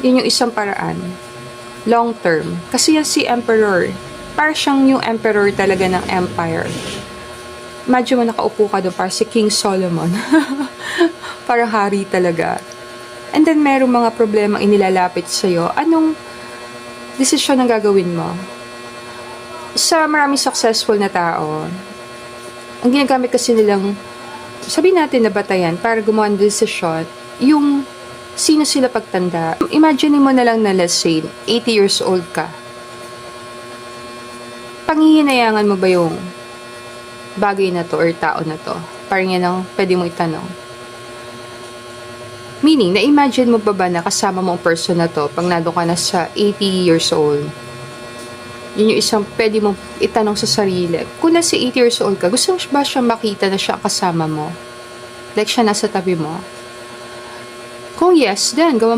Yun yung isang paraan. Long term. Kasi yan si Emperor. Para siyang yung Emperor talaga ng Empire. Imagine mo nakaupo ka doon para si King Solomon. Parang hari talaga. And then merong mga problema inilalapit sa'yo. Anong desisyon ang gagawin mo? Sa maraming successful na tao, ang ginagamit kasi nilang, sabihin natin na batayan para gumawa ng desisyon, yung sino sila pagtanda. Imagine mo na lang na let's say, 80 years old ka. Panghihinayangan mo ba yung bagay na to or tao na to? Parang yan ang pwede mo itanong. Meaning, na-imagine mo ba na kasama mo ang person na to pag nandun ka na sa 80 years old? Yun yung isang pwede mo itanong sa sarili. Kung nasa 80 years old ka, gusto mo ba siya makita na siya kasama mo? Like siya nasa tabi mo? Kung yes, then gawa mo